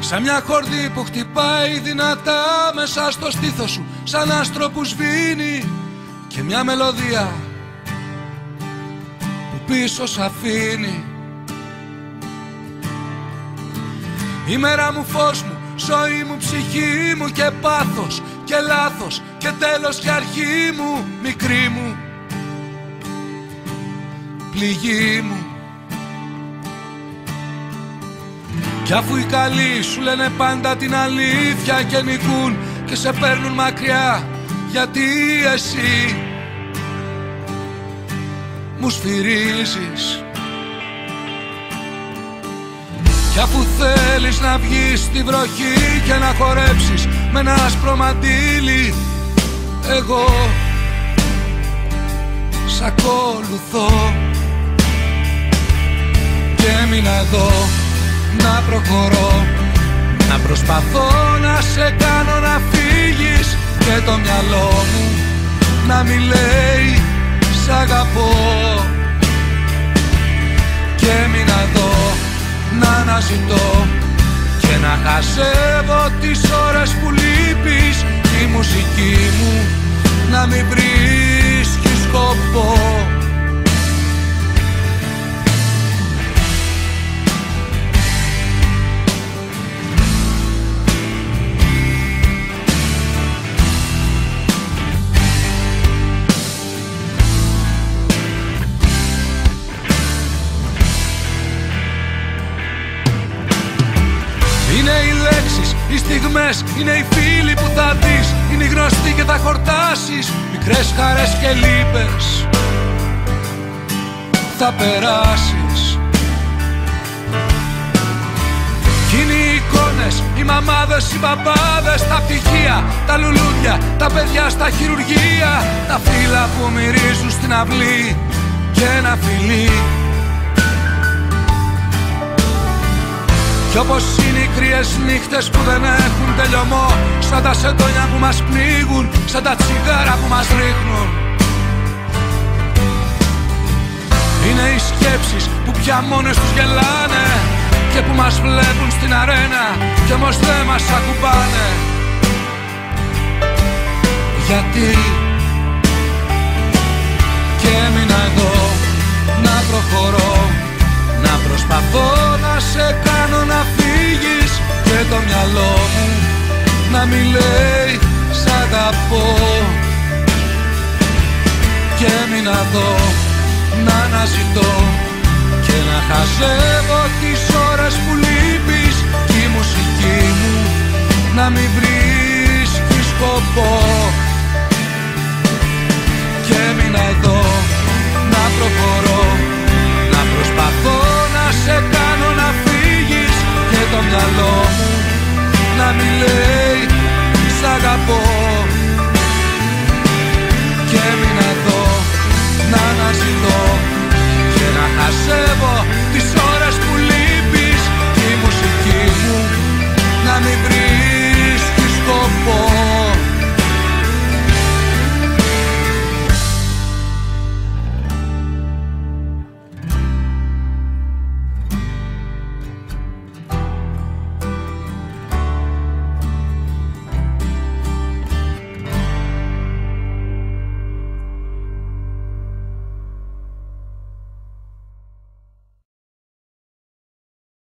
Σαν μια χορδή που χτυπάει δυνατά μέσα στο στήθος σου, σαν άστρο που σβήνει, και μια μελωδία που πίσω σ' αφήνει. Η μέρα μου, φως μου, ζωή μου, ψυχή μου και πάθος και λάθος και τέλος και αρχή μου, μικρή μου, πληγή μου. Κι αφού οι καλοί σου λένε πάντα την αλήθεια και νικούν και σε παίρνουν μακριά, γιατί εσύ μου σφυρίζεις. Κι αφού θέλεις να βγεις στη βροχή και να χορέψεις με ένα άσπρο μαντίλι, εγώ σ' ακολουθώ. Και έμεινα εδώ να προχωρώ, να προσπαθώ να σε κάνω να φύγεις, και το μυαλό μου να μη λέει σ' αγαπώ. Και έμεινα εδώ να αναζητώ και να χασεύω τις ώρες που λείπεις, τη μουσική μου να μην βρίσκει σκοπό. Είναι οι λέξεις, οι στιγμές, είναι οι φίλοι που θα δεις, είναι οι γνωστοί και θα χορτάσεις, μικρές χαρές και λύπες θα περάσεις. Κι είναι οι εικόνες, οι μαμάδες, οι μπαμπάδες, τα πτυχία, τα λουλούδια, τα παιδιά στα χειρουργεία, τα φύλλα που μυρίζουν στην αυλή και ένα φιλί. Κι όπως είναι οι κρύες νύχτες που δεν έχουν τελειωμό, σαν τα σεντόνια που μας πνίγουν, σαν τα τσιγάρα που μας ρίχνουν. Είναι οι σκέψεις που πια μόνες τους γελάνε και που μας βλέπουν στην αρένα κι όμως δεν μας ακουμπάνε. Γιατί και έμεινα εδώ να προχωρώ, να προσπαθώ να σε κάνω να φύγεις, και το μυαλό μου να μη λέει σ' αγαπώ. Και έμεινα εδώ να αναζητώ και να χαζεύω τις ώρες που λείπεις, κι η μουσική μου να μην βρίσκει σκοπό. Και έμεινα εδώ να προχωρώ, να προσπαθώ να σε κάνω